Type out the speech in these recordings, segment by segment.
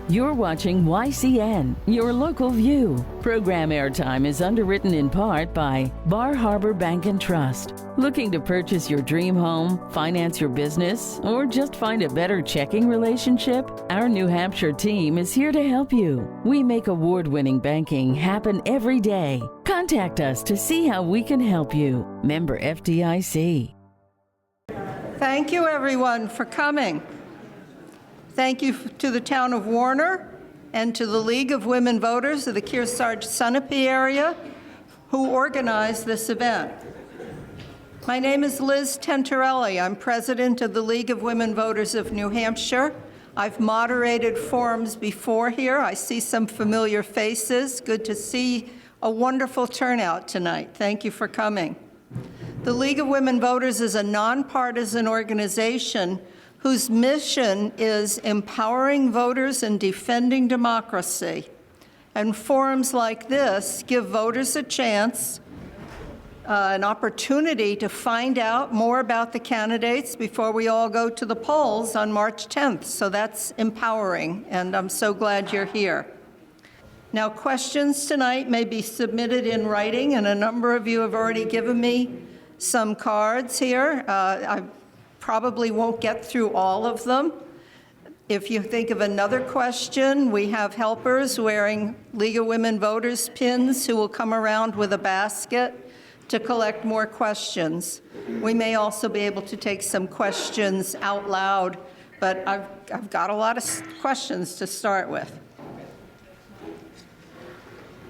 You're watching YCN, your local view. Program airtime is underwritten in part by Bar Harbor Bank and Trust. Looking to purchase your dream home, finance your business, or just find a better checking relationship? Our New Hampshire team is here to help you. We make award-winning banking happen every day. Contact us to see how we can help you. Member FDIC. Thank you, everyone, for coming. Thank you to the town of Warner and to the League of Women Voters of the Kearsarge-Sunapee area who organized this event. My name is Liz Tentarelli. I'm president of the League of Women Voters of New Hampshire. I've moderated forums before here. I see some familiar faces. Good to see a wonderful turnout tonight. Thank you for coming. The League of Women Voters is a nonpartisan organization whose mission is empowering voters and defending democracy. And forums like this give voters a chance, an opportunity to find out more about the candidates before we all go to the polls on March 10th. So that's empowering, and I'm so glad you're here. Now, questions tonight may be submitted in writing, and a number of you have already given me some cards here. I probably won't get through all of them. If you think of another question, we have helpers wearing League of Women Voters pins who will come around with a basket to collect more questions. We may also be able to take some questions out loud, but I've got a lot of questions to start with.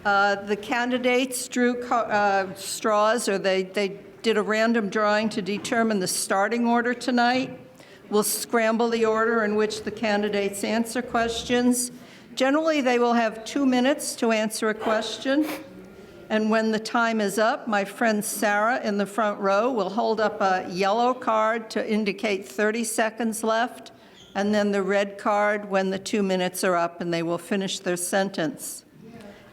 The candidates drew straws, or they did a random drawing to determine the starting order tonight. We'll scramble the order in which the candidates answer questions. Generally, they will have 2 minutes to answer a question. And when the time is up, my friend Sarah in the front row will hold up a yellow card to indicate 30 seconds left, and then the red card when the 2 minutes are up and they will finish their sentence.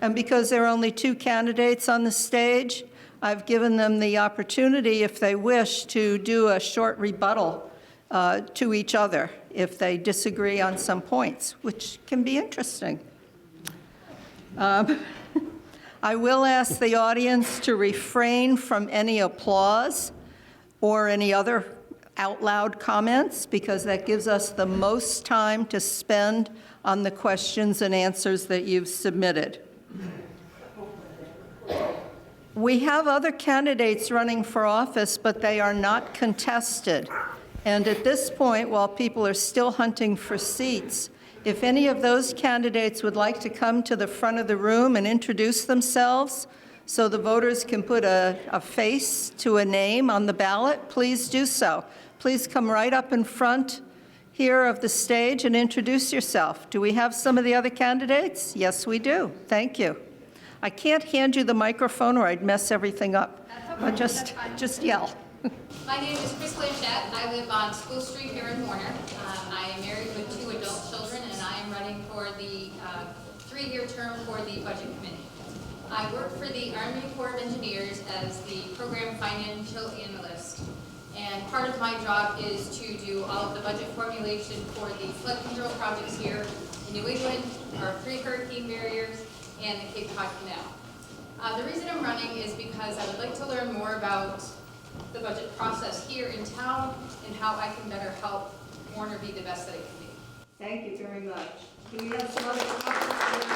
And because there are only 2 candidates on the stage, I've given them the opportunity, if they wish, to do a short rebuttal to each other if they disagree on some points, which can be interesting. I will ask the audience to refrain from any applause or any other out loud comments, because that gives us the most time to spend on the questions and answers that you've submitted. We have other candidates running for office, but they are not contested. And at this point, while people are still hunting for seats, if any of those candidates would like to come to the front of the room and introduce themselves so the voters can put a face to a name on the ballot, please do so. Please come right up in front here of the stage and introduce yourself. Do we have some of the other candidates? Yes, we do. Thank you. I can't hand you the microphone or I'd mess everything up. But just yell. My name is Chris Blanchette. I live on School Street here in Warner. I am married with 2 adult children, and I am running for the 3-year term for the Budget Committee. I work for the Army Corps of Engineers as the Program Financial Analyst. And part of my job is to do all of the budget formulation for the flood control projects here in New England, our 3 hurricane barriers, and the Cape Cod Canal. The reason I'm running is because I would like to learn more about the budget process here in town and how I can better help Warner be the best that it can be. Thank you very much. Do we have some other comments?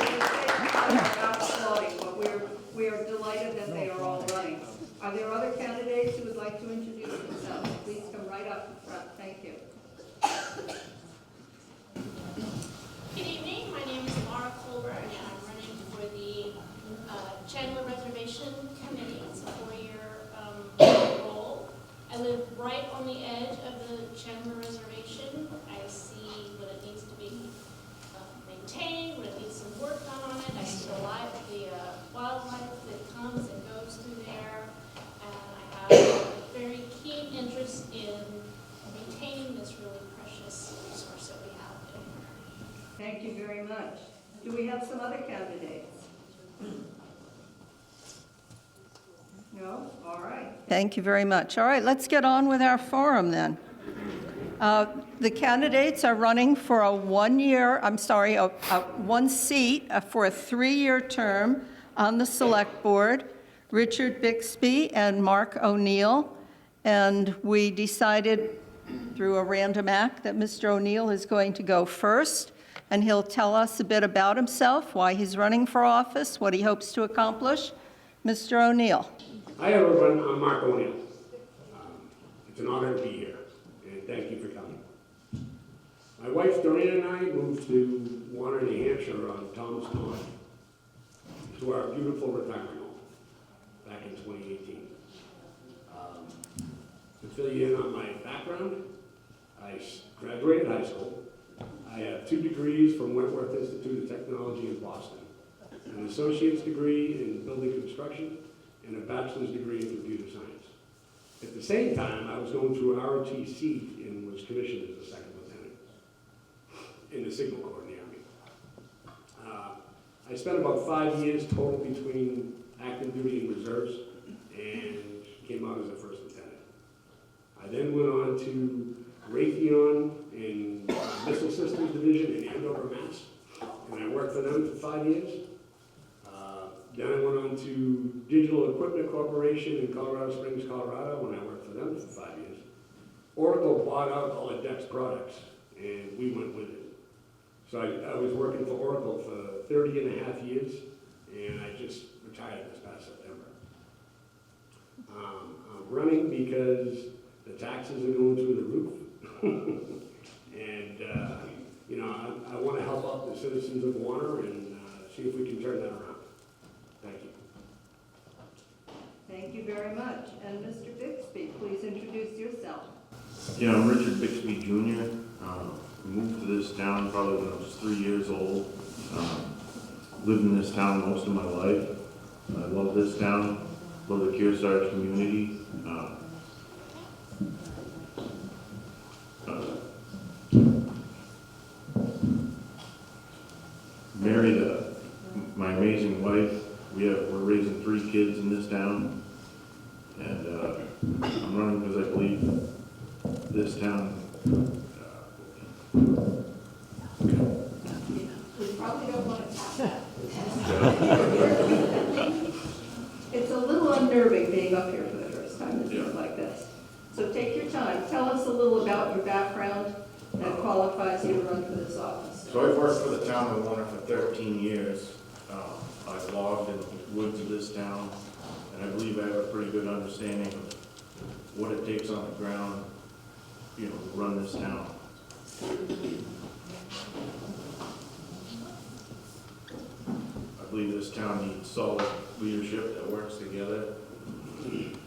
But we are delighted that they are all running. Are there other candidates who would like to introduce themselves? Please come right up in front. Thank you. Good evening. My name is Laura Colbert, and I'm running for the Chandler Reservation Committee. It's a 4-year role. I live right on the edge of the Chandler Reservation. I see what it needs to be maintained, what it needs some work done on it. I see the wildlife that comes and goes through there, and I have a very keen interest in maintaining this really precious resource that we have in here. Thank you very much. Do we have some other candidates? No? All right. Thank you very much. All right, let's get on with our forum then. The candidates are running for a one seat for a 3-year term on the Select Board, Richard Bixby and Mark O'Neill. And we decided through a random act that Mr. O'Neill is going to go first, and he'll tell us a bit about himself, why he's running for office, what he hopes to accomplish. Mr. O'Neill. Hi everyone, I'm Mark O'Neill. It's an honor to be here, and thank you for coming. My wife Doreen and I moved to Warner, New Hampshire on Thomas Pond to our beautiful retirement home back in 2018. To fill you in on my background, I graduated high school. I have 2 degrees from Wentworth Institute of Technology in Boston, an associate's degree in building construction, and a bachelor's degree in computer science. At the same time, I was going through ROTC and was commissioned as a second lieutenant in the Signal Corps in the Army. I spent about 5 years total between active duty and reserves, and came out as a first lieutenant. I then went on to Raytheon in Missile Systems Division in Andover, Mass. And I worked for them for 5 years. Then I went on to Digital Equipment Corporation in Colorado Springs, Colorado, when I worked for them for 5 years. Oracle bought out all of DEX products, and we went with it. So I was working for Oracle for 30 and a half years, and I just retired this past September. I'm running because the taxes are going through the roof. And, you know, I want to help out the citizens of Warner and see if we can turn that around. Thank you. Thank you very much. And Mr. Bixby, please introduce yourself. Yeah, I'm Richard Bixby Jr. Moved to this town probably when I was 3 years old. Lived in this town most of my life. I love this town, love the Kearsarge community. Married my amazing wife. We're raising 3 kids in this town, and I'm running because I believe this town. We probably don't want to tap that. It's a little unnerving being up here for the first time, isn't it, like this? So take your time. Tell us a little about your background that qualifies you to run for this office. So I've worked for the town of Warner for 13 years. I've logged in the woods of this town, and I believe I have a pretty good understanding of what it takes on the ground, you know, to run this town. I believe this town needs solid leadership that works together and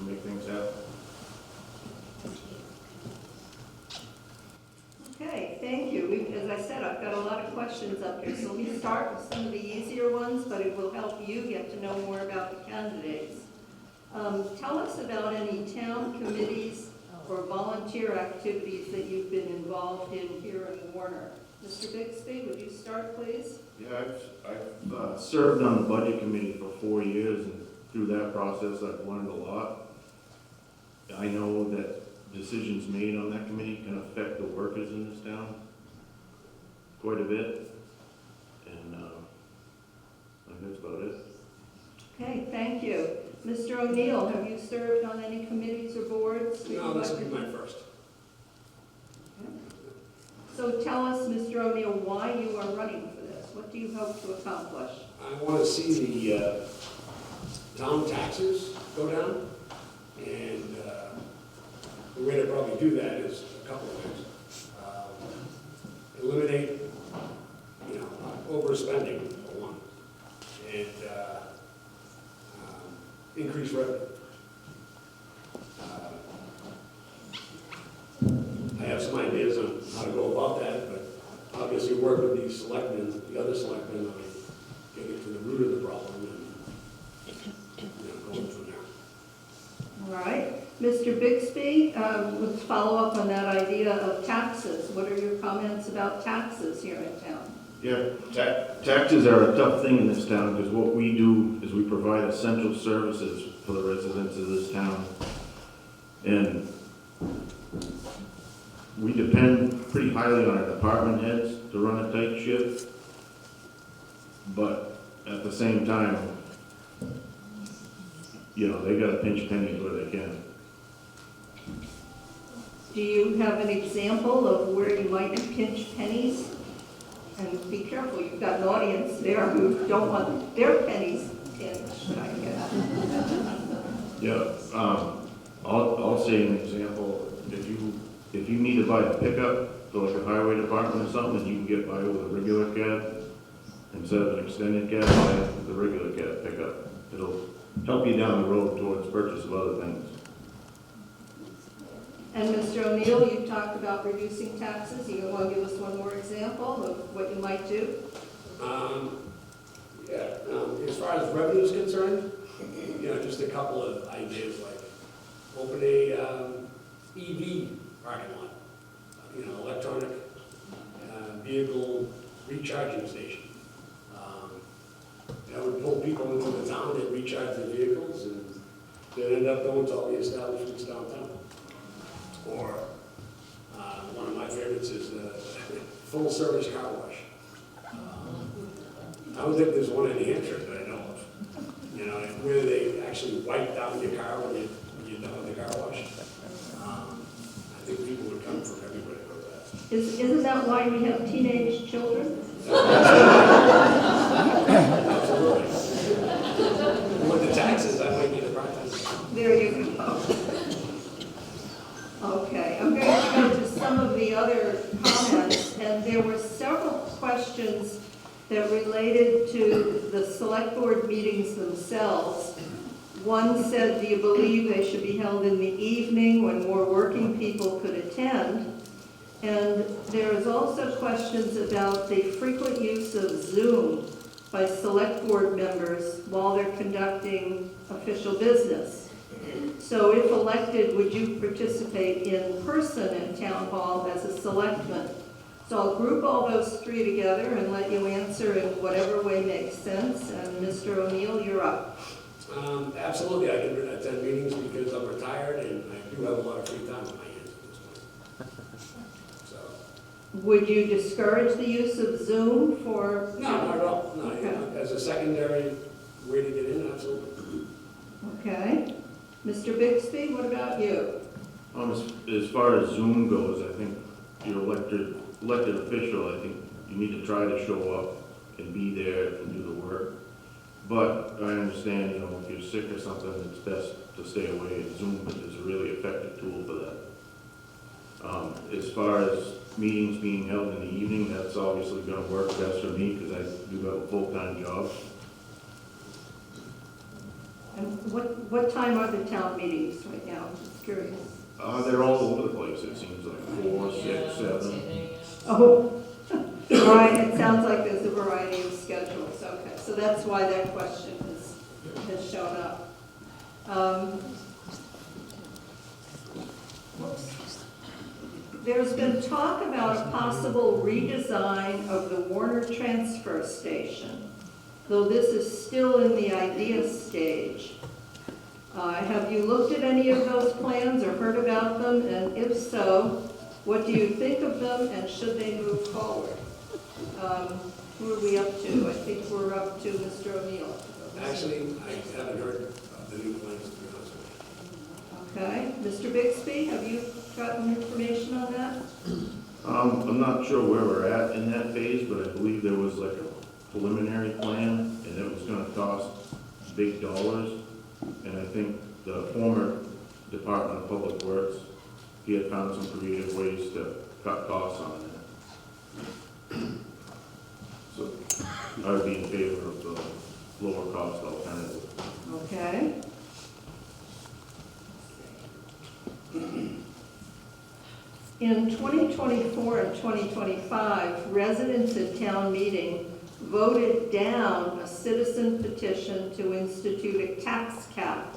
make things happen. Okay, thank you. As I said, I've got a lot of questions up here, so let me start with some of the easier ones, but it will help you get to know more about the candidates. Tell us about any town committees or volunteer activities that you've been involved in here in Warner. Mr. Bixby, would you start, please? Yeah, I've served on the budget committee for 4 years, and through that process, I've learned a lot. I know that decisions made on that committee can affect the workers in this town quite a bit, and I think that's about it. Okay, thank you. Mr. O'Neill, have you served on any committees or boards? No, this will be my first. So tell us, Mr. O'Neill, why you are running for this. What do you hope to accomplish? I want to see the town taxes go down, and the way to probably do that is a couple of things. Eliminate, you know, overspending for one, and increase revenue. I have some ideas on how to go about that, but obviously work with the selectmen, the other selectmen, on getting to the root of the problem and, you know, going from there. All right. Mr. Bixby, let's follow up on that idea of taxes. What are your comments about taxes here in town? Yeah, taxes are a tough thing in this town because what we do is we provide essential services for the residents of this town. And we depend pretty highly on our department heads to run a tight ship, but at the same time, you know, they gotta pinch pennies where they can. Do you have an example of where you might pinch pennies? And be careful, you've got an audience there who don't want their pennies pinched, I guess. Yeah, I'll say an example. If you need to buy a pickup for like a highway department or something, and you can get by with a regular cab instead of an extended cab, buy the regular cab pickup. It'll help you down the road towards purchase of other things. And Mr. O'Neill, you talked about reducing taxes. You want to give us one more example of what you might do? As far as revenue is concerned, you know, just a couple of ideas, like open a EV parking lot, you know, electronic vehicle recharging station. That would pull people into the town that recharge their vehicles, and they'd end up going to all the establishments downtown. Or one of my favorites is the full-service car wash. I don't think there's one in New Hampshire that I know of. You know, where they actually wipe down your car when you're done with the car wash. I think people would come from everywhere to go to that. Isn't that why we have teenage children? Absolutely. With the taxes, I might get a part-time. There you go. Okay, I'm going to go to some of the other comments, and there were several questions that related to the select board meetings themselves. One said, do you believe they should be held in the evening when more working people could attend? And there is also questions about the frequent use of Zoom by select board members while they're conducting official business. So if elected, would you participate in person in town hall as a selectman? So I'll group all those three together and let you answer in whatever way makes sense. And Mr. O'Neill, you're up. Absolutely, I can attend meetings because I'm retired and I do have a lot of free time on my hands at this point. So. Would you discourage the use of Zoom for? No, not at all. No, Okay. you know, as a secondary way to get in, absolutely. Okay. Mr. Bixby, what about you? As far as Zoom goes, I think you're elected official, I think you need to try to show up and be there and do the work. But I understand, you know, if you're sick or something, it's best to stay away. Zoom is a really effective tool for that. As far as meetings being held in the evening, that's obviously going to work best for me because I do have a full-time job. And what time are the town meetings right now? I'm just curious. They're all over the place, it seems like 4, 6, 7. Oh, all right, it sounds like there's a variety of schedules. Okay, so that's why that question has shown up. There's been talk about a possible redesign of the Warner transfer station, though this is still in the idea stage. Have you looked at any of those plans or heard about them? And if so, what do you think of them and should they move forward? Who are we up to? I think we're up to Mr. O'Neill. Actually, I haven't heard of the new plans, to be honest with you. Okay. Mr. Bixby, have you gotten information on that? I'm not sure where we're at in that phase, but I believe there was like a preliminary plan and it was going to cost big dollars. And I think the former Department of Public Works, he had found some creative ways to cut costs on that. So I would be in favor of the lower cost alternative. Okay. In 2024 and 2025, residents at town meeting voted down a citizen petition to institute a tax cap.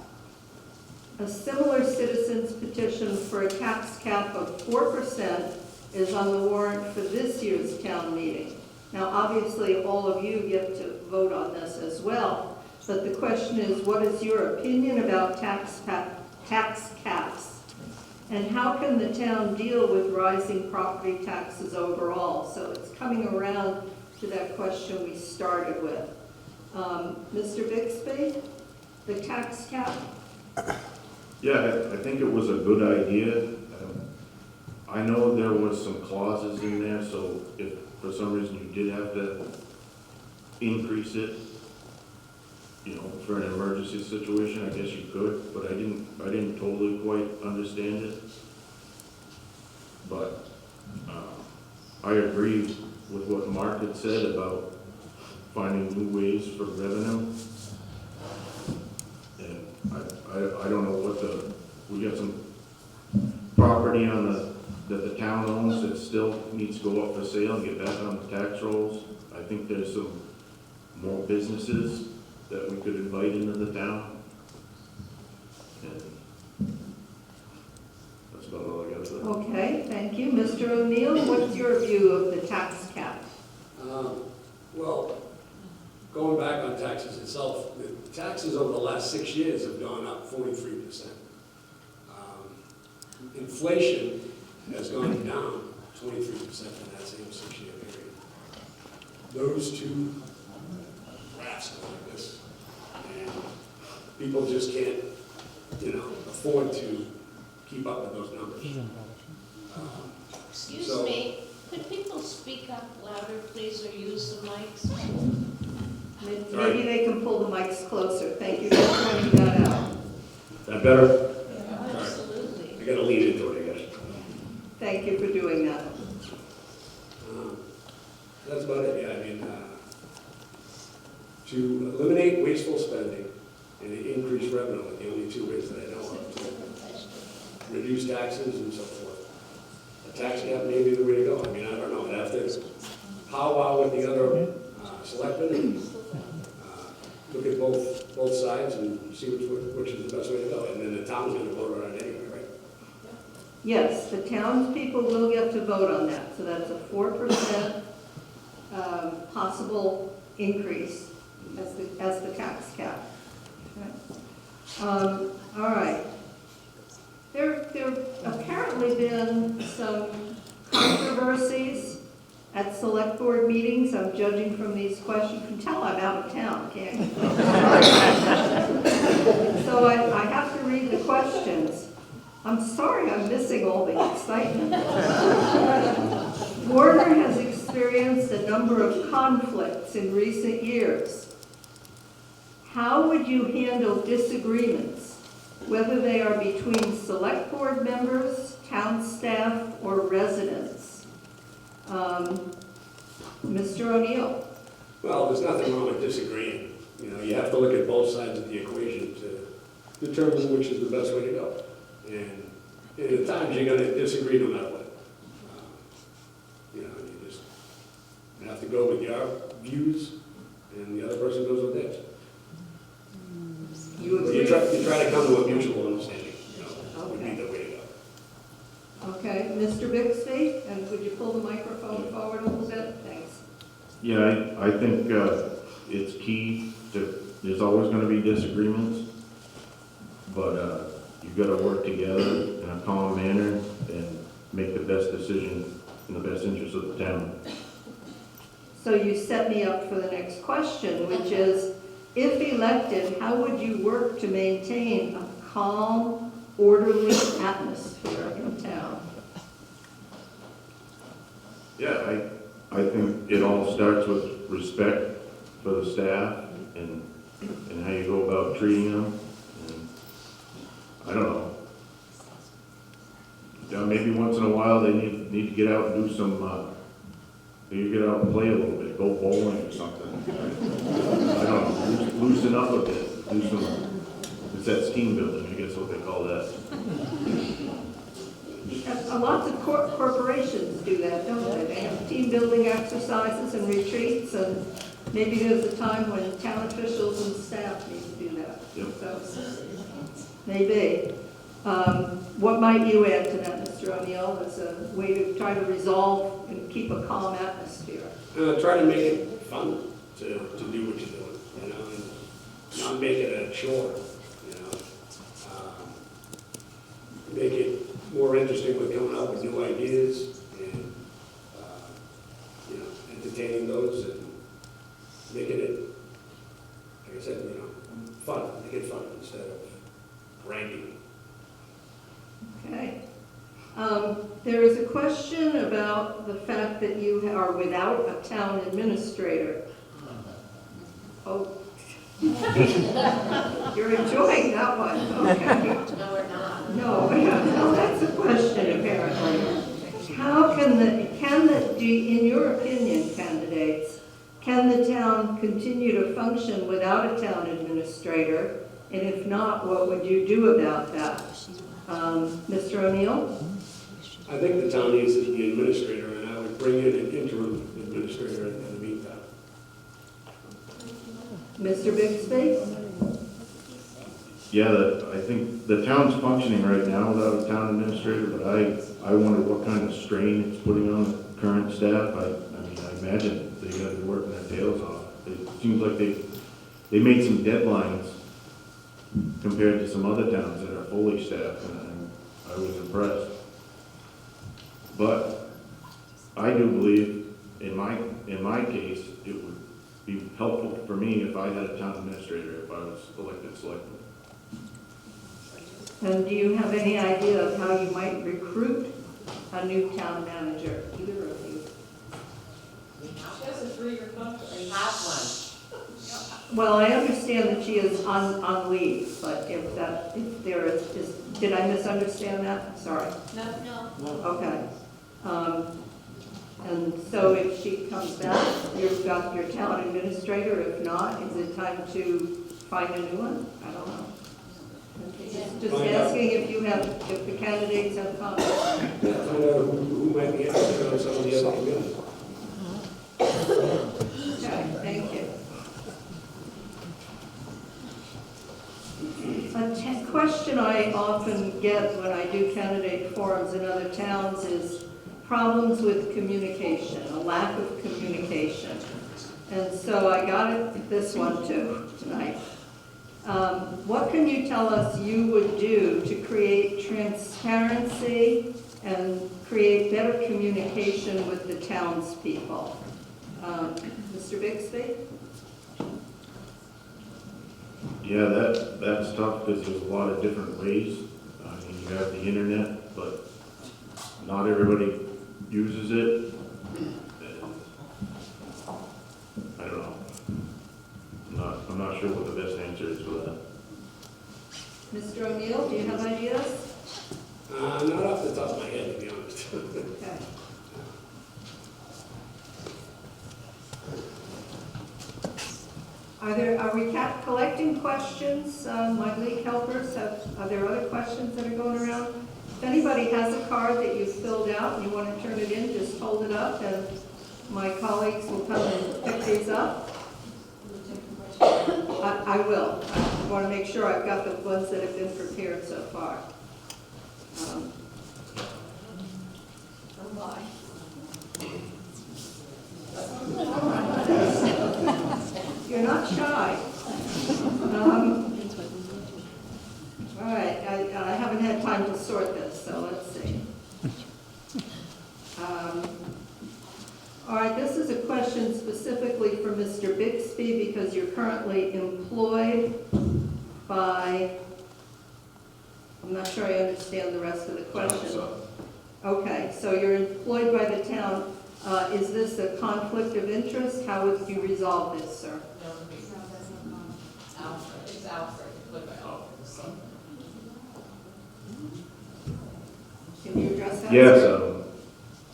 A similar citizen's petition for a tax cap of 4% is on the warrant for this year's town meeting. Now, obviously, all of you get to vote on this as well, but the question is, what is your opinion about tax caps? And how can the town deal with rising property taxes overall? So it's coming around to that question we started with. Mr. Bixby, the tax cap? Yeah, I think it was a good idea. I know there was some clauses in there, so if for some reason you did have to increase it, you know, for an emergency situation, I guess you could, but I didn't totally quite understand it. But I agree with what Mark had said about finding new ways for revenue. And I don't know what we got some property that the town owns that still needs to go up for sale and get back on the tax rolls. I think there's some more businesses that we could invite into the town. And that's about all I got to say. Okay, thank you. Mr. O'Neill, what's your view of the tax cap? Well, going back on taxes itself, the taxes over the last 6 years have gone up 43%. Inflation has gone down 23% in that same 6-year period. Those two graphs go like this, and people just can't, afford to keep up with those numbers. Excuse me, could people speak up louder, please, or use the mics? Maybe they can pull the mics closer. Thank you for pointing that out. That better? Absolutely. I gotta lean into it, I guess. Thank you for doing that. That's about it, yeah. I mean, to eliminate wasteful spending and increase revenue are the only two ways that I know of to reduce taxes and so forth. A tax cap may be the way to go. I mean, I don't know. I'd have to powwow with the other selectmen and look at both sides and see which is the best way to go. And then the town's going to vote on it anyway, right? Yes, the townspeople will get to vote on that. So that's a 4% possible increase as the tax cap. Okay. All right. There have apparently been some controversies at select board meetings. I'm judging from these questions. You can tell I'm out of town, can't you? So I have to read the questions. I'm sorry I'm missing all the excitement. Warner has experienced a number of conflicts in recent years. How would you handle disagreements, whether they are between select board members, town staff, or residents? Mr. O'Neill. Well, there's nothing wrong with disagreeing. You have to look at both sides of the equation to determine which is the best way to go. And at times you're going to disagree no matter what. You just have to go with your views, and the other person goes with theirs. You agree? You try to come to a mutual understanding. Would be the way to go. Okay, Mr. Bixby, and would you pull the microphone forward a little bit? Thanks. Yeah, I think it's key there's always going to be disagreements, but you've got to work together in a calm manner and make the best decision in the best interest of the town. So you set me up for the next question, which is, if elected, how would you work to maintain a calm, orderly atmosphere in town? Yeah, I think it all starts with respect for the staff and how you go about treating them. And I don't know. Yeah, maybe once in a while they need to get out and do some, maybe get out and play a little bit, go bowling or something. I don't know, loosen up a bit, do some, it's that team building, I guess what they call that. Lots of corporations do that, don't they? They have team building exercises and retreats, and maybe there's a time when town officials and staff need to do that. Yep. So, maybe. What might you add to that, Mr. O'Neill, as a way to try to resolve and keep a calm atmosphere? Try to make it fun to do what you're doing, and not make it a chore, make it more especially with coming up with new ideas and, entertaining those and making it, like I said, fun, make it fun instead of grinding. Okay. There is a question about the fact that you are without a town administrator. Oh. You're enjoying that one, okay. No, we're not. No, well, that's a question apparently. How in your opinion, candidates, can the town continue to function without a town administrator? And if not, what would you do about that? Mr. O'Neill? I think the town needs the administrator, and I would bring in an interim administrator in the meantime. Mr. Bixby? Yeah, I think the town's functioning right now without a town administrator, but I wonder what kind of strain it's putting on the current staff. I imagine they gotta be working their tails off. It seems like they made some deadlines compared to some other towns that are fully staffed, and I was impressed. But I do believe, in my case, it would be helpful for me if I had a town administrator if I was elected selectman. And do you have any idea of how you might recruit a new town manager, either of you? She has a 3-year contract. We have one. Well, I understand that she is on leave, but if there is, did I misunderstand that? Sorry. No. Okay. And so if she comes back, you've got your town administrator. If not, is it time to find a new one? I don't know. Just asking if the candidates have comments. Yeah, find out who might be interested on some of the other committees. Okay, thank you. A question I often get when I do candidate forums in other towns is problems with communication, a lack of communication. And so I got this one too tonight. What can you tell us you would do to create transparency and create better communication with the townspeople? Mr. Bixby? Yeah, that's tough because there's a lot of different ways. You have the internet, but not everybody uses it. I don't know. I'm not sure what the best answer is for that. Mr. O'Neill, do you have ideas? Not off the top of my head, to be honest. Okay. Are we collecting questions? My league helpers, are there other questions that are going around? If anybody has a card that you've filled out and you want to turn it in, just hold it up and my colleagues will come and pick these up. I will. I want to make sure I've got the ones that have been prepared so far. Oh my. You're not shy. All right, I haven't had time to sort this, so let's see. All right, this is a question specifically for Mr. Bixby because you're currently employed by, I'm not sure I understand the rest of the question. Okay, so you're employed by the town. Is this a conflict of interest? How would you resolve this, sir? No, it's Alfred. It's Alfred. Look at Alfred. Can you address that? Yes,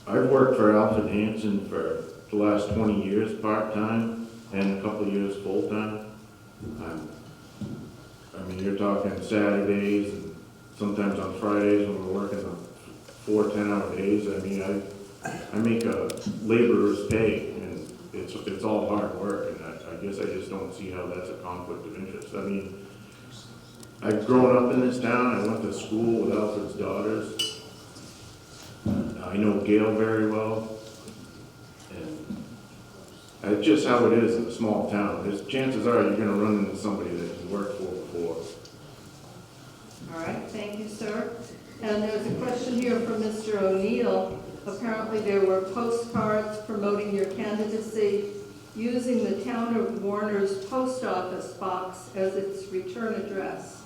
I've worked for Alfred Hanson for the last 20 years part-time and a couple of years full-time. I mean, you're talking Saturdays and sometimes on Fridays when we're working the 4 10-hour days. I mean, I make a laborer's pay, and it's all hard work, and I guess I just don't see how that's a conflict of interest. I mean, I've grown up in this town. I went to school with Alfred's daughters. I know Gail very well, and it's just how it is in a small town. Chances are you're going to run into somebody that you worked for before. All right, thank you, sir. And there's a question here from Mr. O'Neill. Apparently there were postcards promoting your candidacy using the town of Warner's post office box as its return address.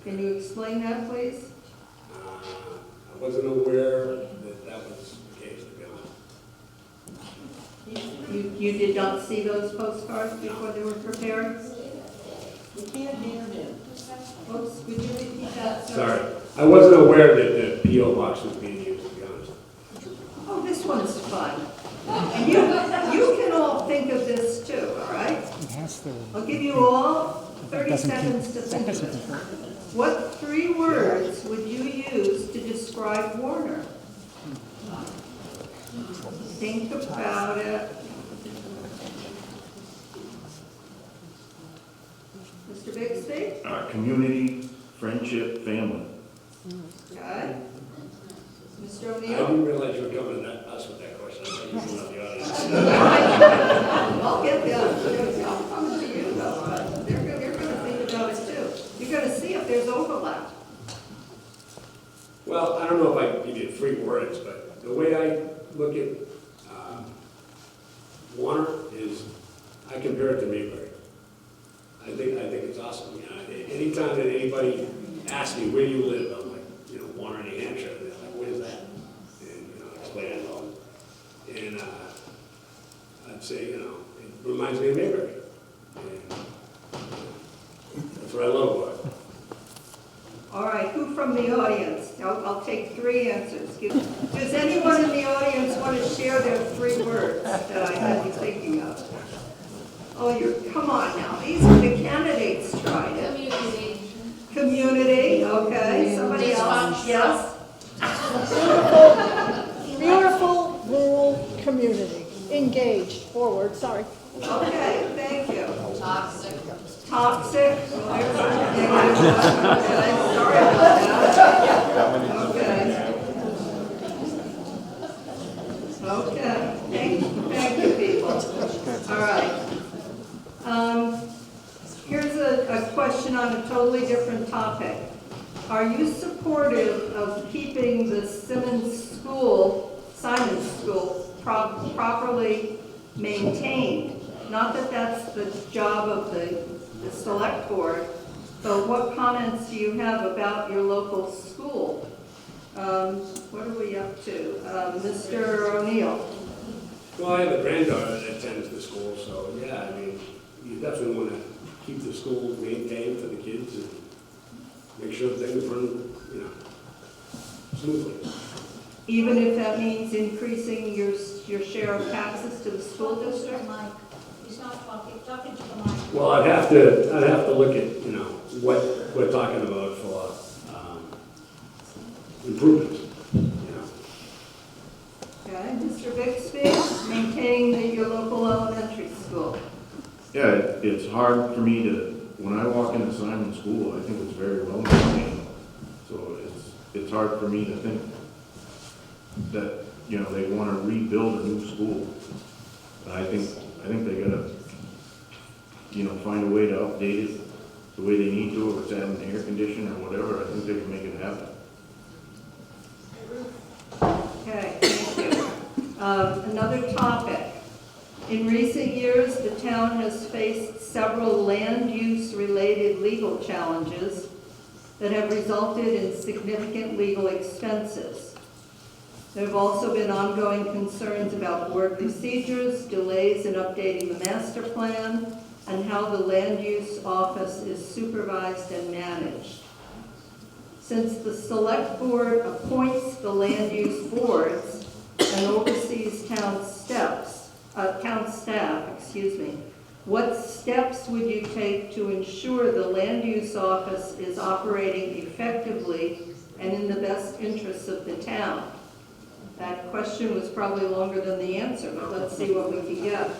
Can you explain that, please? I wasn't aware that that was the case, to be honest. You did not see those postcards before they were prepared? You can't hand in. Oops, would you repeat that, sir? Sorry, I wasn't aware that the PO box was being used, to be honest. Oh, this one's fun. And you can all think of this too, all right? I'll give you all 30 seconds to think of it. What 3 words would you use to describe Warner? Think about it. Mr. Bixby? Community, friendship, family. Okay. Mr. I O'Neill? didn't realize you were coming to us with that question. I thought you were going to the audience. I'll get them. I'm coming to you though, but you're gonna think about it too. You're gonna see if there's overlap. Well, I don't know if I can give you 3 words, but the way I look at Warner is, I compare it to Mayberry. I think it's awesome. You know, anytime that anybody asks me, where do you live? I'm like, Warner, New Hampshire. And they're like, where's that? And, I explain it all. And I'd say, it reminds me of Mayberry. And that's what I love about it. All right, who from the audience? I'll take 3 answers. Does anyone in the audience want to share their 3 words that I had you thinking of? Oh, come on now. These are the candidates tried it. Community. Community, okay. Somebody else? Yes? Beautiful rural community. Engaged. Forward, sorry. Okay, thank you. Toxic. Toxic. Well, there's a negative one. Okay, sorry about that. Okay. Thank you, people. All right. Here's a question on a totally different topic. Are you supportive of keeping the Simons School properly maintained? Not that that's the job of the select board, but what comments do you have about your local school? What are we up to? Mr. O'Neill. Well, I have a granddaughter that attends the school, so yeah, I mean, you definitely want to keep the school maintained for the kids and make sure things run, smoothly. Even if that means increasing your share of taxes to the school district? He's not talking to the mic. Well, I'd have to look at, what we're talking about for improvements, Okay, Mr. Bixby, maintaining your local elementary school. Yeah, it's hard for me when I walk into Simon School, I think it's very well maintained. So it's hard for me to think that, they want to rebuild a new school. But I think they gotta, find a way to update it the way they need to, or it's having air conditioning or whatever. I think they can make it happen. Okay, thank you. Another topic. In recent years, the town has faced several land use related legal challenges that have resulted in significant legal expenses. There have also been ongoing concerns about board procedures, delays in updating the master plan, and how the land use office is supervised and managed. Since the select board appoints the land use boards and oversees town staff, what steps would you take to ensure the land use office is operating effectively and in the best interests of the town? That question was probably longer than the answer, but let's see what we can get.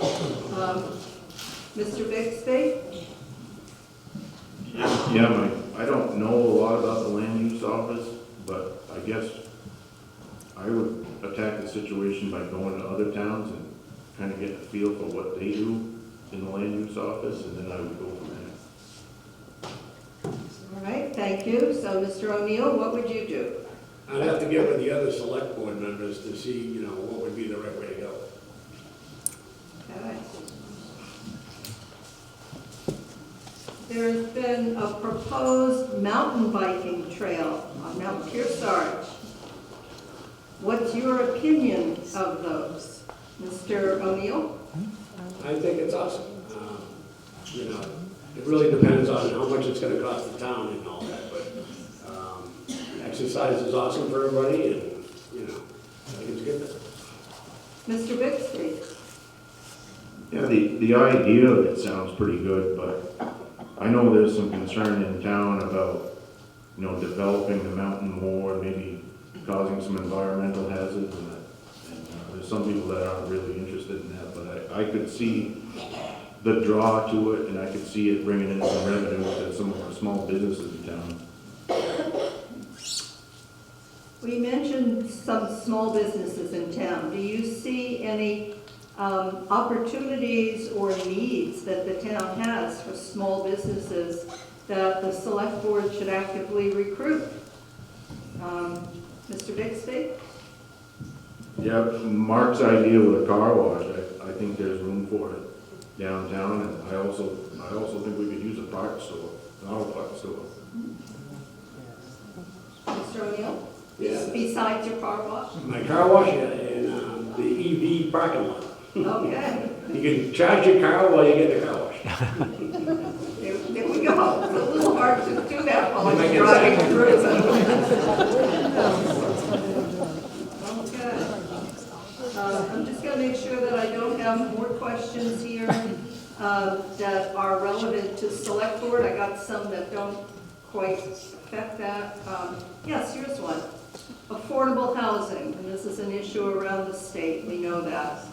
Mr. Bixby? Yeah, I don't know a lot about the land use office, but I guess I would attack the situation by going to other towns and kind of get a feel for what they do in the land use office, and then I would go from there. All right, thank you. So, Mr. O'Neill, what would you do? I'd have to get with the other select board members to see, you know, what would be the right way to go. Okay. There's been a proposed mountain biking trail on Mount Kearsarge. What's your opinion of those? Mr. O'Neill? I think it's awesome. You know, it really depends on how much it's gonna cost the town and all that, but, exercise is awesome for everybody and, you know, I think it's good. Mr. Bixby? Yeah, the idea of it sounds pretty good, but I know there's some concern in town about, you know, developing the mountain more, maybe causing some environmental hazards and that. And there's some people that aren't really interested in that, but I could see the draw to it, and I could see it bringing in some revenue to some of our small businesses in town. We mentioned some small businesses in town. Do you see any opportunities or needs that the town has for small businesses that the select board should actively recruit? Mr. Bixby? Yeah, Mark's idea with a car wash, I think there's room for it downtown, and I also think we could use a parts store, an auto parts store. Mr. O'Neill? Yeah. Besides your car wash? My car wash and the EV parking lot. Okay, You can charge your car while you get the car wash. there we go. It's a little hard to do that while You might you're get driving second. through. Okay. I'm just going to make sure that I don't have more questions here that are relevant to select board. I got some that don't quite affect that. Yes, here's one. Affordable housing, and this is an issue around the state, we know that.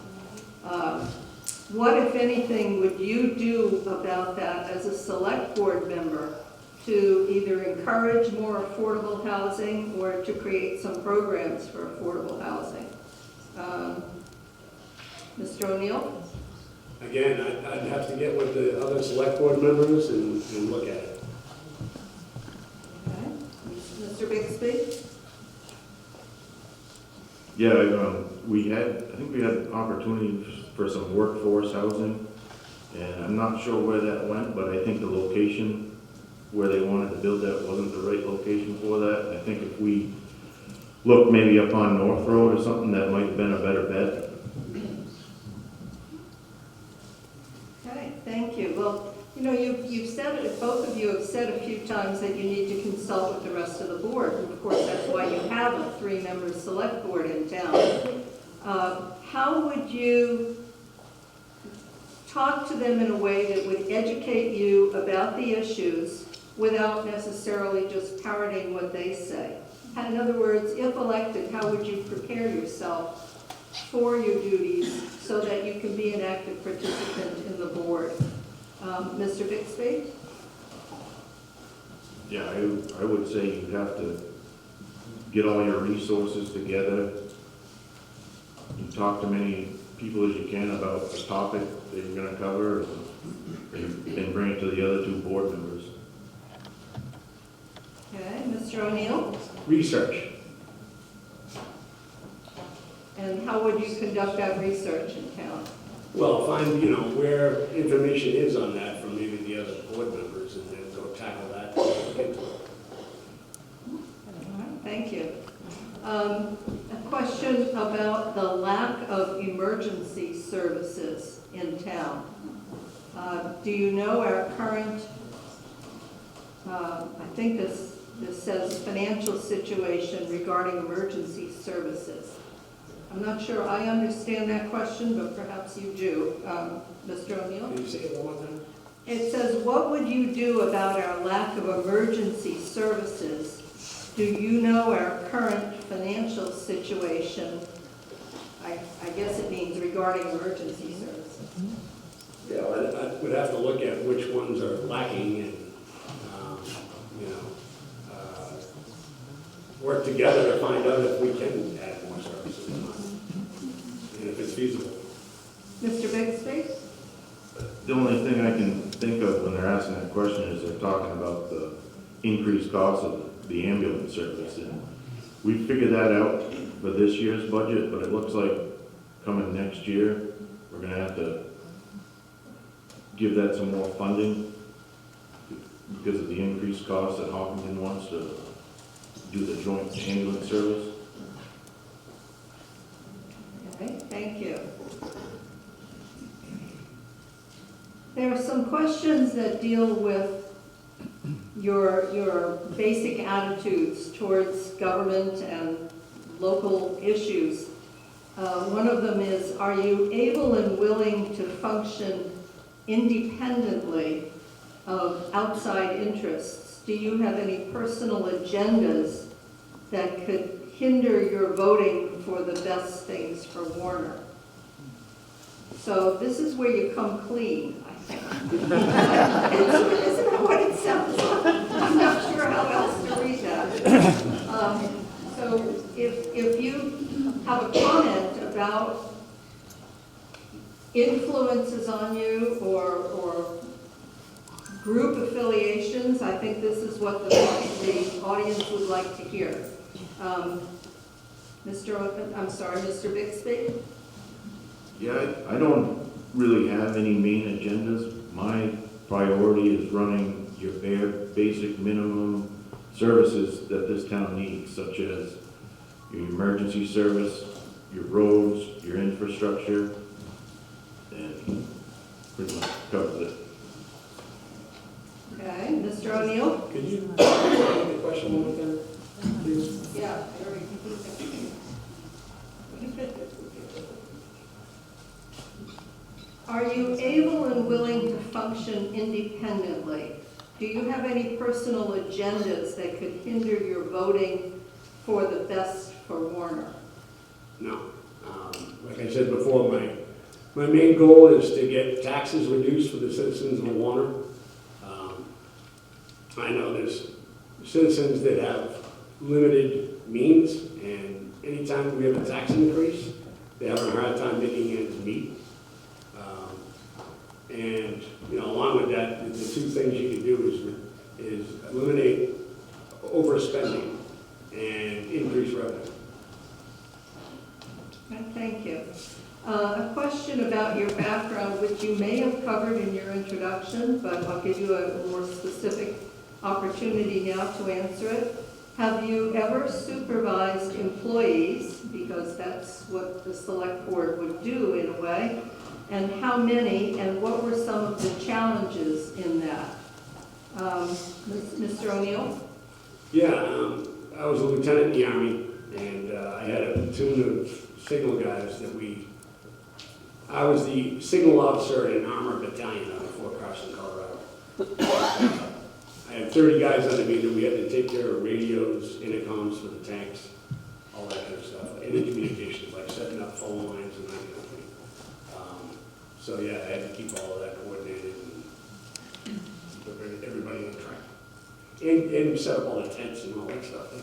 What, if anything, would you do about that as a select board member to either encourage more affordable housing or to create some programs for affordable housing? Mr. O'Neill? Again, I'd have to get with the other select board members and look at it. Okay. Mr. Bixby? Yeah, I think we had opportunities for some workforce housing, and I'm not sure where that went, but I think the location where they wanted to build that wasn't the right location for that. I think if we looked maybe up on North Road or something, that might have been a better bet. Okay, thank you. Well, you know, you've said it, both of you have said a few times that you need to consult with the rest of the board. And of course, that's why you have a 3-member select board in town. How would you talk to them in a way that would educate you about the issues without necessarily just parroting what they say? In other words, if elected, how would you prepare yourself for your duties so that you can be an active participant in the board? Mr. Bixby? Yeah, I would say you have to get all your resources together. You talk to many people as you can about the topic that you're going to cover, and bring it to the other 2 board members. Okay, Mr. O'Neill? Research. And how would you conduct that research in town? Well, find, you know, where information is on that from maybe the other board members and then go tackle that. Look into it. All right, thank you. A question about the lack of emergency services in town. Do you know our current, I think this says financial situation regarding emergency services? I'm not sure I understand that question, but perhaps you do. Mr. O'Neill? Can you say it one more time? It says, what would you do about our lack of emergency services? Do you know our current financial situation? I guess it means regarding emergency services. Yeah, I would have to look at which ones are lacking and, you know, work together to find out if we can add more services or not, and if it's feasible. Mr. Bixby? The only thing I can think of when they're asking that question is they're talking about the increased cost of the ambulance service. And We figured that out for this year's budget, but it looks like coming next year, we're gonna have to give that some more funding because of the increased cost that Hopkinton wants to do the joint ambulance service. Okay, thank you. There are some questions that deal with your basic attitudes towards government and local issues. One of them is, are you able and willing to function independently of outside interests? Do you have any personal agendas that could hinder your voting for the best things for Warner? So this is where you come clean, I think. Isn't that what it sounds like? I'm not sure how else to read that. So if you have a comment about influences on you or group affiliations, I think this is what the audience would like to hear. Mr. Bixby? Yeah, I don't really have any main agendas. My priority is running your bare, basic, minimum services that this town needs, such as your emergency service, your roads, your infrastructure, and pretty much covers it. Okay, Mr. O'Neill? Could you repeat the question one more time, please? Yeah. Are you able and willing to function independently? Do you have any personal agendas that could hinder your voting for the best for Warner? No. Like I said before, my main goal is to get taxes reduced for the citizens of Warner. I know there's citizens that have limited means, and anytime we have a tax increase, they have a hard time making ends meet. And along with that, the two things you can do is eliminate overspending and increase revenue. Thank you. A question about your background, which you may have covered in your introduction, but I'll give you a more specific opportunity now to answer it. Have you ever supervised employees, because that's what the select board would do in a way, and how many, and what were some of the challenges in that? Mr. O'Neill? Yeah, I was a lieutenant in the Army, and I had a platoon of signal guys I was the signal officer in an armored battalion out of Fort Carson, Colorado. I had 30 guys under me that we had to take care of radios, intercoms for the tanks, all that kind of stuff, and the communications, like setting up phone lines and that kind of thing. So yeah, I had to keep all of that coordinated and keep everybody on track. And set up all the tents and all that stuff.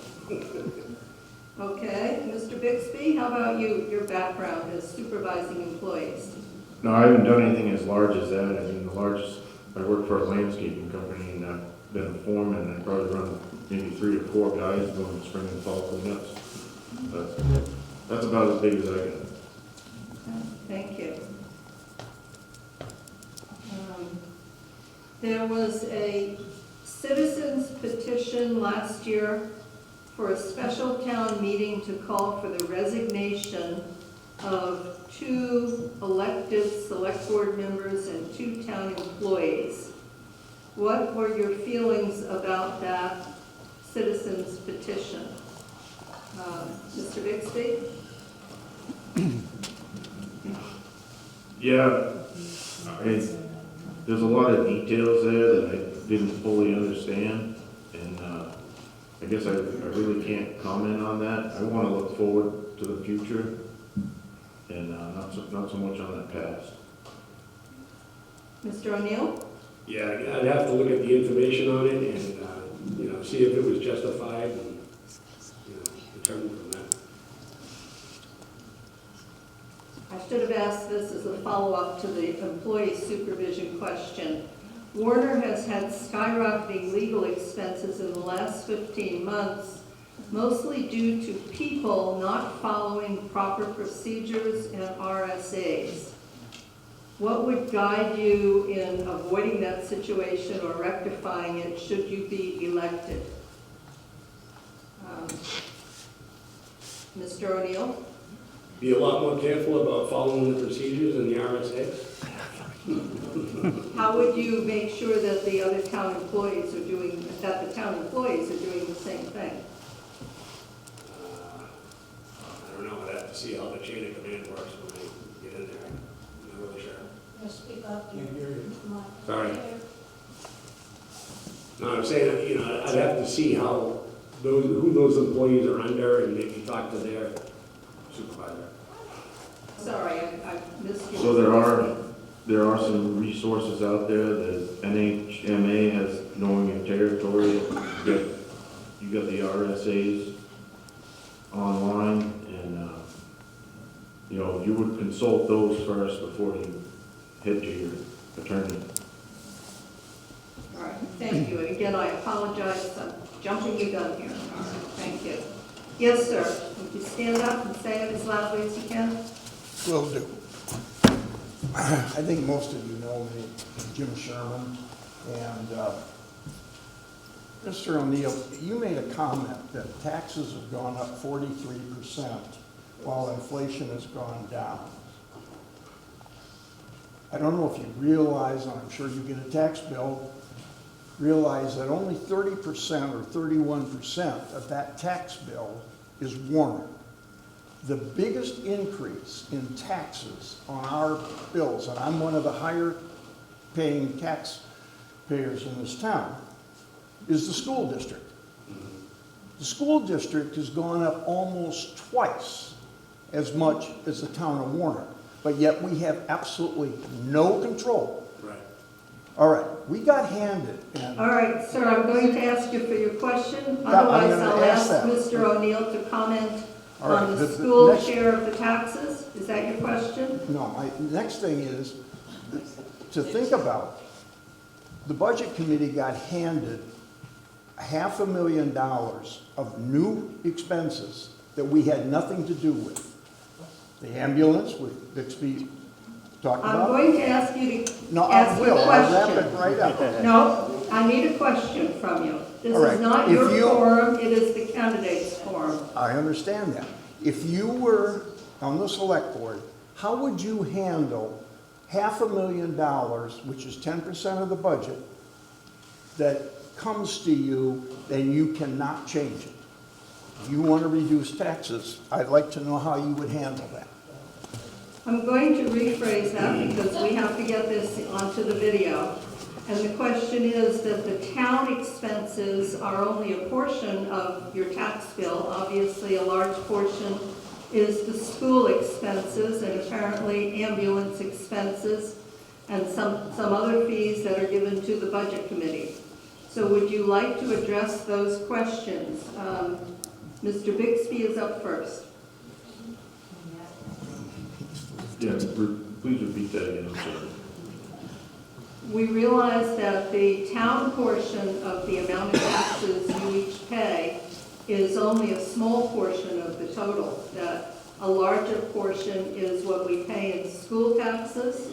Okay, Mr. Bixby, how about you, your background as supervising employees? No, I haven't done anything as large as that. I mean, the largest, I work for a landscaping company, and I've been a foreman, and I probably run maybe 3 to 4 guys doing spring and fall cleanups. That's about as big as I get. Thank you. There was a citizens petition last year for a special town meeting to call for the resignation of 2 elected select board members and 2 town employees. What were your feelings about that citizens petition? Mr. Bixby? Yeah, there's a lot of details there that I didn't fully understand, and I guess I really can't comment on that. I want to look forward to the future, and not so much on that past. Mr. O'Neill? Yeah, I'd have to look at the information on it and, see if it was justified and, determine from that. I should have asked this as a follow-up to the employee supervision question. Warner has had skyrocketing legal expenses in the last 15 months mostly due to people not following proper procedures and RSAs. What would guide you in avoiding that situation or rectifying it should you be elected? Mr. O'Neill? Be a lot more careful about following the procedures and the RSAs. How would you make sure that the other town employees are doing, that the town employees are doing the same thing? I don't know, I'd have to see how the chain of command works when I get in there. I'm not really sure. Speak up. Sorry. No, I'm saying, you know, I'd have to see how who those employees are under and maybe talk to their supervisor. Sorry, I missed you. So there are some resources out there. The NHMA has knowing your territory. You got the RSAs online, and you know, you would consult those first before you head to your attorney. All right, thank you. And again, I apologize, I'm jumping the gun here. All right, thank you. Yes, sir. Would you stand up and say it as loudly as you can? Will do. I think most of you know me, Jim Sherman, and Mr. O'Neill, you made a comment that taxes have gone up 43% while inflation has gone down. I don't know if you realize, and I'm sure you get a tax bill, realize that only 30% or 31% of that tax bill is Warner. The biggest increase in taxes on our bills, and I'm one of the higher paying taxpayers in this town, is the school district. The school district has gone up almost twice as much as the town of Warner, but yet we have absolutely no control. Right. All right, we got handed. And all right, sir, I'm going to ask you for your question. Yeah, I'm Otherwise, gonna I'll ask ask that. Mr. O'Neill to comment All right, on the the school next- share of the taxes. Is that your question? No, my next thing is to think about. The budget committee got handed $500,000 of new expenses that we had nothing to do with. The ambulance with Bixby talked I'm about. going to ask you to No, ask I will. a I'll wrap question. it right up. No, I need a question from you. This All right, is not if your you- forum, it is the candidate's forum. I understand that. If you were on the select board, how would you handle $500,000, which is 10% of the budget, that comes to you and you cannot change it? You want to reduce taxes. I'd like to know how you would handle that. I'm going to rephrase that because we have to get this onto the video. And the question is that the town expenses are only a portion of your tax bill. Obviously, a large portion is the school expenses and apparently ambulance expenses and some other fees that are given to the budget committee. So would you like to address those questions? Mr. Bixby is up first. Yeah, please repeat that again, I'm sorry. We realize that the town portion of the amount of taxes you each pay is only a small portion of the total, that a larger portion is what we pay in school taxes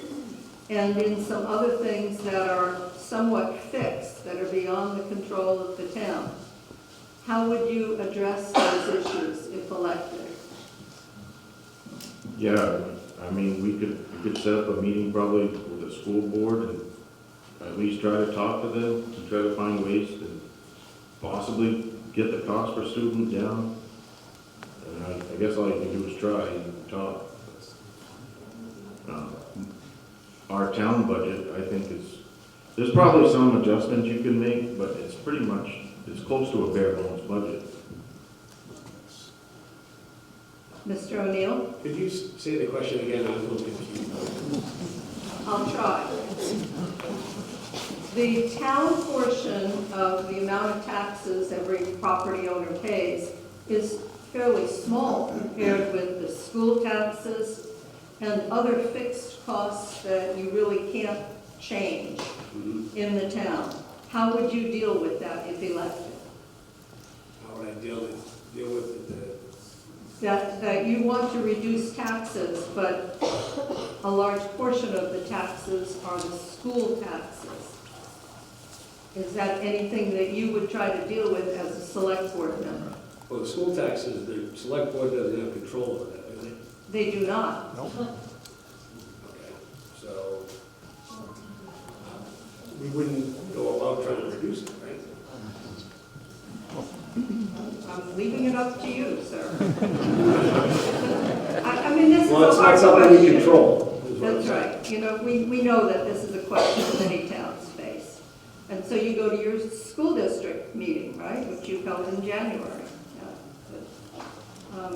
and in some other things that are somewhat fixed, that are beyond the control of the town. How would you address those issues if elected? Yeah, I mean, we could set up a meeting probably with the school board and at least try to talk to them and try to find ways to possibly get the cost per student down. And I guess all you can do is try and talk. Our town budget, I think, there's probably some adjustments you can make, but it's pretty much, it's close to a bare bones budget. Mr. O'Neill? Could you say the question again? I was a little confused. I'll try. The town portion of the amount of taxes every property owner pays is fairly small compared with the school taxes and other fixed costs that you really can't change in the town. How would you deal with that if elected? All what I deal with the, that you want to reduce taxes, but a large portion of the taxes are the school taxes. Is that anything that you would try to deal with as a select board member? well, the school taxes, the select board doesn't have control over that, do they? They do not. Okay, so we wouldn't go about trying to reduce it, right? I'm leaving it up to you, sir. I mean, this is Well, a it's not hard something we question. control. is what I'm That's saying. right. You know, we know that this is a question many towns face. And so you go to your school district meeting, right, which you held in January. Yeah.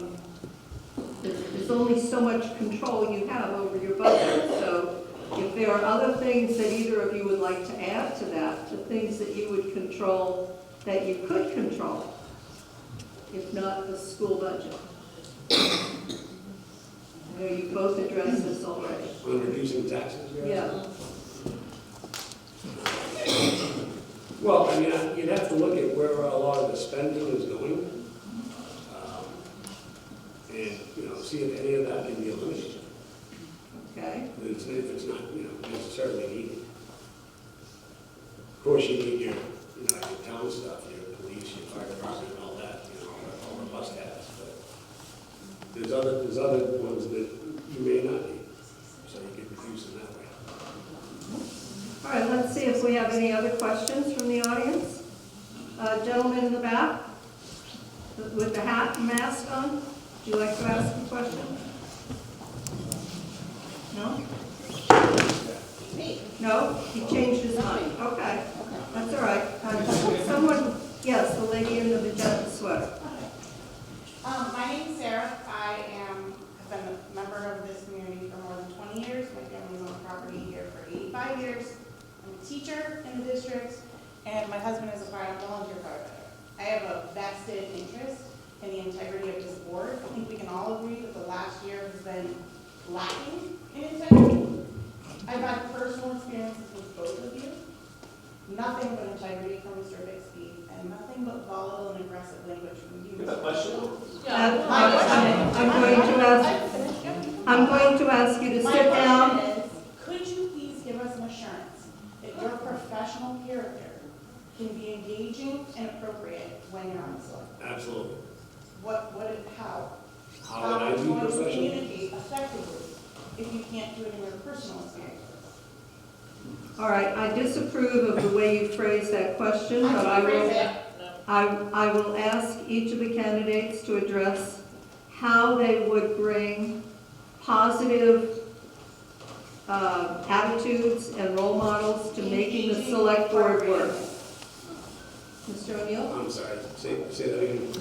There's only so much control you have over your budget. So if there are other things that either of you would like to add to that, the things that you would control, that you could control, if not the school budget. I know you both addressed this already. On reducing taxes, you're asking? Yeah. Well, I mean, you'd have to look at where a lot of the spending is going. And, you know, see if any of that can be eliminated. Okay. If it's not, you know, necessarily needed. Of course, you need your, you know, your town stuff, your police, your fire department, and all that, you know, all the must-haves. But there's other ones that you may not need, so you can reduce them that way. All right, let's see if we have any other questions from the audience. Gentleman in the back with the hat and mask on, would you like to ask a question? No? No? He changed his mind. Okay, that's all right. Someone, yes, the lady in the magenta sweater. My name's Sarah. Have been a member of this community for more than 20 years. My family's on the property here for 85 years. I'm a teacher in the district, and my husband is a volunteer firefighter. I have a vested interest in the integrity of this board. I think we can all agree that the last year has been lacking in integrity. I've had personal experiences with both of you. Nothing but integrity from Mr. Bixby, and nothing but volatile and aggressive language from you. You have a question? I'm going to ask you to sit down. My question is, could you please give us an assurance that your professional character can be engaging and appropriate when you're on the select? Absolutely. How? How would I are you be going to professional? communicate effectively if you can't do it in your personal experiences? All right, I disapprove of the way you phrased that question, but I will ask each of the candidates to address how they would bring positive attitudes and role models to making the select board work. Mr. O'Neill? I'm sorry, say that again.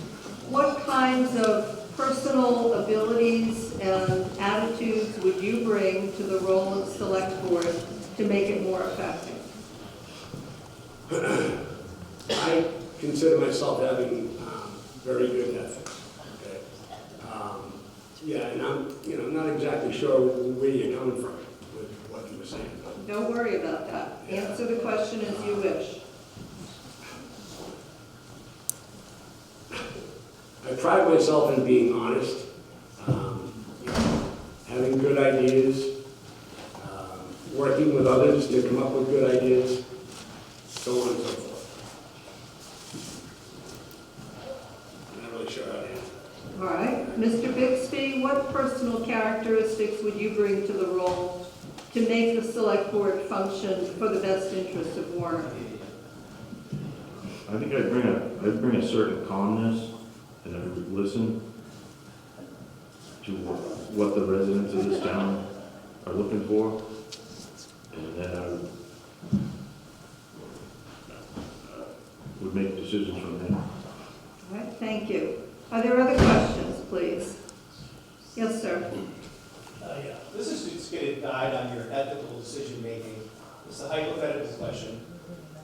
What kinds of personal abilities and attitudes would you bring to the role of select board to make it more effective? I consider myself having very good ethics. Okay. Yeah, and I'm not exactly sure where you're coming from with what you were saying. Don't worry about that. Answer the question as you wish. I pride myself in being honest, having good ideas, working with others to come up with good ideas, so on and so forth. I'm not really sure how to answer that. All right. Mr. Bixby, what personal characteristics would you bring to the role to make the select board function for the best interest of Warner? I think I'd bring a certain calmness, and I would listen to what the residents of this town are looking for, and then I would make decisions from there. All right, thank you. Are there other questions, please? Yes, sir. Yeah. This is just get a guide on your ethical decision making. It's a hypothetical question,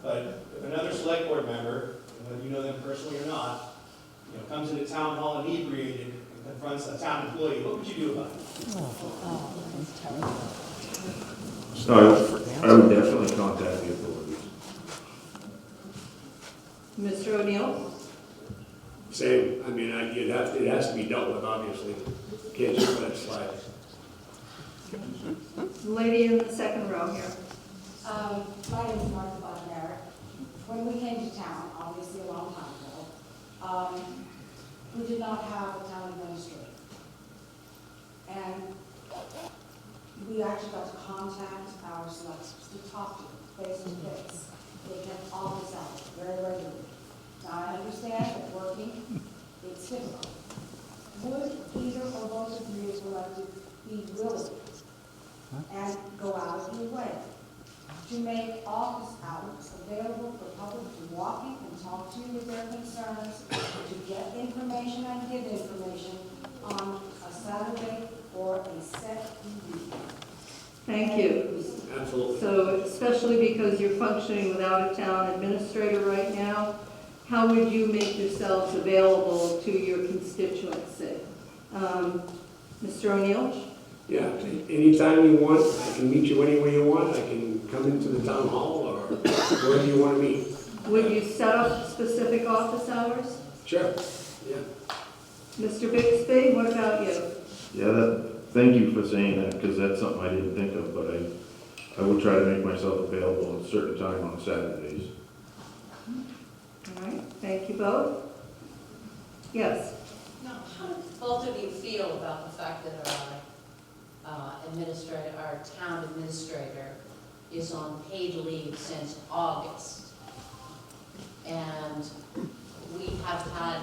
but if another select board member, whether you know them personally or not, comes into town hall inebriated and confronts a town employee, what would you do about it? So I would definitely contact the authorities. Mr. O'Neill? Same, I mean, it has to be dealt with, obviously. Can't just let it slide. The lady in the second row here. My name is Martha Butler. When we came to town, obviously a long time ago, we did not have a town administrator. And we actually got to contact our selectors to talk to them face to face. They kept office hours very regularly. Now, I understand that working, it's difficult. Would either or both of you, if elected, be willing and go out of your way to make office hours available for public to walk in and talk to you with their concerns, to get information and give information on a Saturday or a set evening? Thank you. Absolutely. So especially because you're functioning without a town administrator right now, how would you make yourselves available to your constituency? Mr. O'Neill? Yeah, anytime you want, I can meet you anywhere you want. I can come into the town hall or wherever you want to meet. Would you set up specific office hours? Sure, yeah. Mr. Bixby, what about you? Yeah, thank you for saying that, because that's something I didn't think of, but I would try to make myself available at a certain time on Saturdays. All right, thank you both. Yes? Now, how do both of you feel about the fact that our town administrator is on paid leave since August? And we have had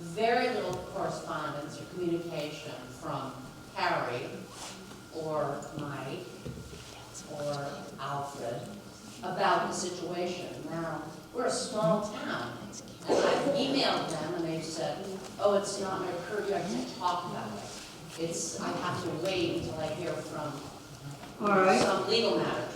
very little correspondence or communication from Harry or Mike or Alfred about the situation. Now, we're a small town, and I've emailed them and they've said, oh, it's not my purview, I can't talk about it. I have to wait until I hear from All right. some legal matter.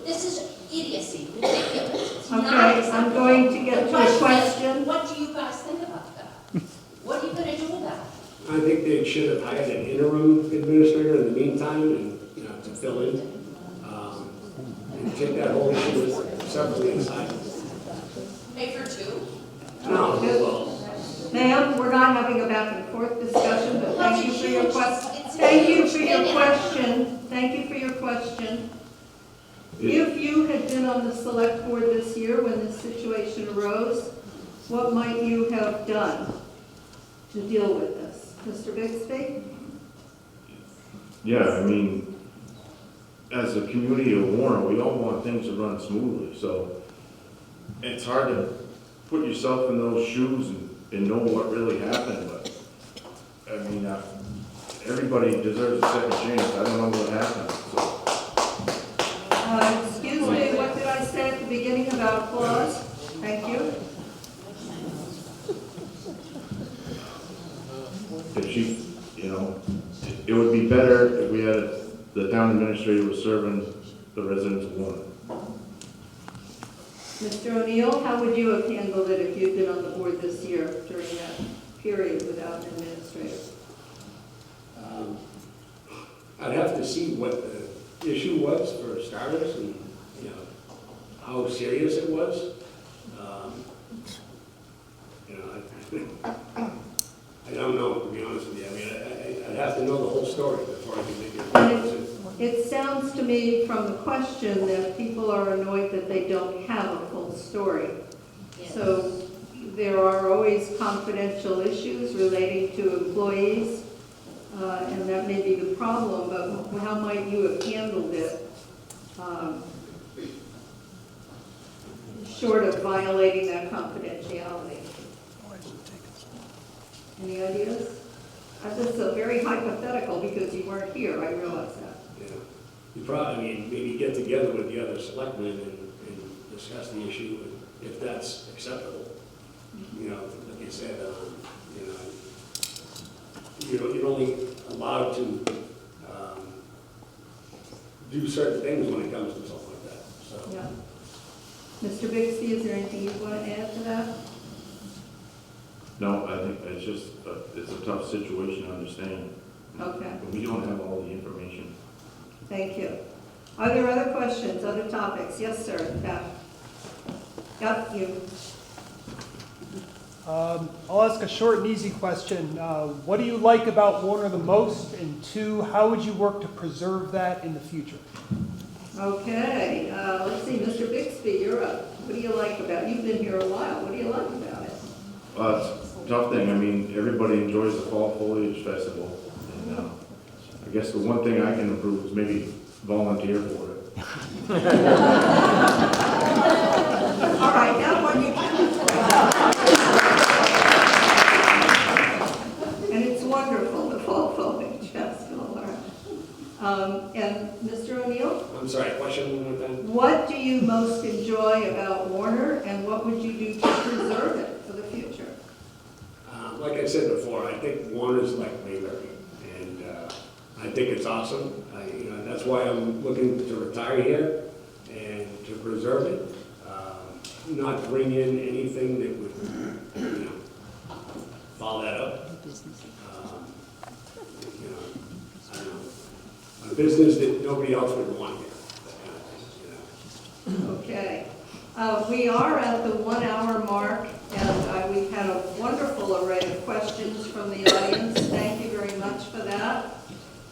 This is idiocy, ridiculous. It's not Okay, acceptable. I'm going to get to a The question. is, what do you guys think about that? What are you going to do about it? I think they should have hired an interim administrator in the meantime and, to fill in. And take that whole issue separately aside. Pay for two? No, well, Ma'am, we're not having a back and forth discussion, but thank you for your question. Thank you for your question. Thank you for your question. If you had been on the select board this year when this situation arose, what might you have done to deal with this? Mr. Bixby? Yeah, I mean, as a community of Warren, we all want things to run smoothly, so it's hard to put yourself in those shoes and know what really happened, but, I mean, everybody deserves a second chance. I don't know what happened, so. Excuse me, what did I say at the beginning about applause? Thank you. If she, it would be better if we had, the town administrator was serving the residents of Warren. Mr. O'Neill, how would you have handled it if you'd been on the board this year during that period without an administrator? I'd have to see what the issue was for starters and, how serious it was. I don't know, to be honest with you. I mean, I'd have to know the whole story before I can make a decision. It sounds to me from the question that people are annoyed that they don't have a full story. Yes. So there are always confidential issues relating to employees, and that may be the problem, but how might you have handled it short of violating that confidentiality? Any ideas? This is a very hypothetical because you weren't here, I realize that. Yeah. You probably, maybe get together with the other selectmen and discuss the issue, and if that's acceptable. Like you said, you're only allowed to do certain things when it comes to something like that, so. Yeah. Mr. Bixby, is there anything you want to add to that? No, I think it's just, it's a tough situation to understand. Okay. But we don't have all the information. Thank you. Are there other questions, other topics? Yes, sir. Yep, you. I'll ask a short and easy question. What do you like about Warner the most? And 2, how would you work to preserve that in the future? Okay, let's see, Mr. Bixby, you're up. What do you like about it? You've been here a while. What do you like about it? It's a tough thing. I mean, everybody enjoys the Fall Foliage Festival. And I guess the one thing I can improve is maybe volunteer for it. All right, now one you can. And it's wonderful, the Fall Foliage Festival. All right. And Mr. O'Neill? I'm sorry, question one more time? What do you most enjoy about Warner, and what would you do to preserve it for the future? Like I said before, I think Warner's like Mayberry, and I think it's awesome. That's why I'm looking to retire here and to preserve it, not bring in anything that would, follow that up. I don't know, a business that nobody else would want here, that kind of thing, Okay. We are at the 1 hour mark, and we've had a wonderful array of questions from the audience. Thank you very much for that.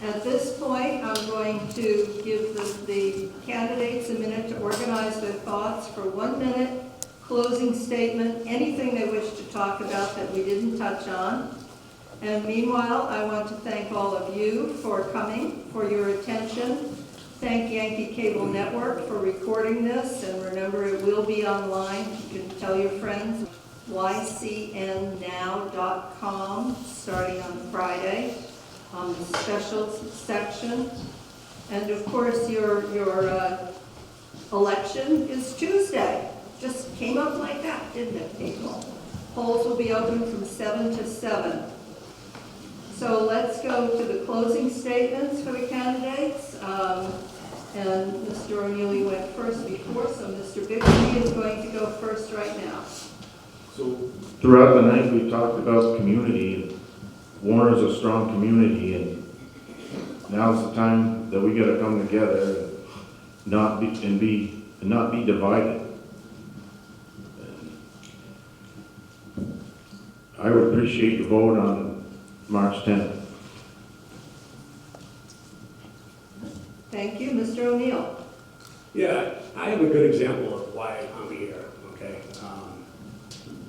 At this point, I'm going to give the candidates a minute to organize their thoughts for 1 minute, closing statement, anything they wish to talk about that we didn't touch on. And meanwhile, I want to thank all of you for coming, for your attention. Thank Yankee Cable Network for recording this, and remember it will be online. You can tell your friends. ycnnow.com starting on Friday on the specials section. And of course your election is Tuesday. Just came up like that, didn't it, people? Polls will be open from 7 to 7. So let's go to the closing statements for the candidates. And Mr. O'Neill, you went first before, so Mr. Bixby is going to go first right now. So throughout the night, we've talked about community, and Warner's a strong community, and now's the time that we got to come together and not be divided. I would appreciate your vote on March 10th. Thank you. Mr. O'Neill. Yeah, I have a good example of why I'm here, okay?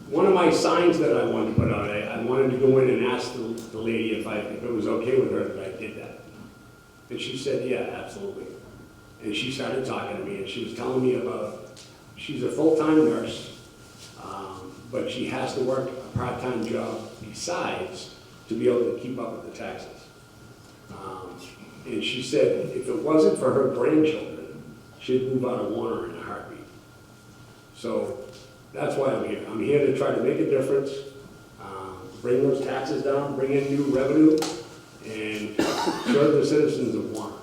One of my signs that I wanted to put out, I wanted to go in and ask the lady if it was okay with her that I did that. And she said, yeah, absolutely. And she started talking to me, and she was telling me about, she's a full-time nurse, but she has to work a part-time job besides to be able to keep up with the taxes. And she said if it wasn't for her grandchildren, she'd move out of Warner in a heartbeat. So that's why I'm here. I'm here to try to make a difference, bring those taxes down, bring in new revenue, and serve the citizens of Warner.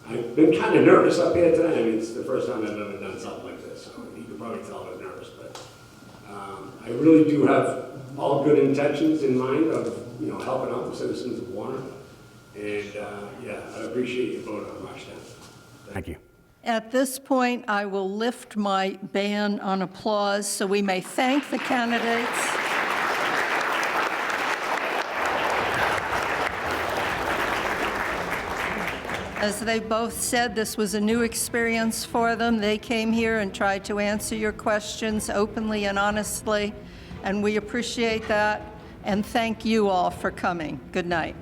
I've been kind of nervous up here tonight. I mean, it's the first time I've ever done something like this, so you can probably tell I was nervous, but I really do have all good intentions in mind of, helping out the citizens of Warner. And yeah, I appreciate your vote on March 10th. Thank you. At this point, I will lift my ban on applause so we may thank the candidates. As they both said, this was a new experience for them. They came here and tried to answer your questions openly and honestly, and we appreciate that. And thank you all for coming. Good night.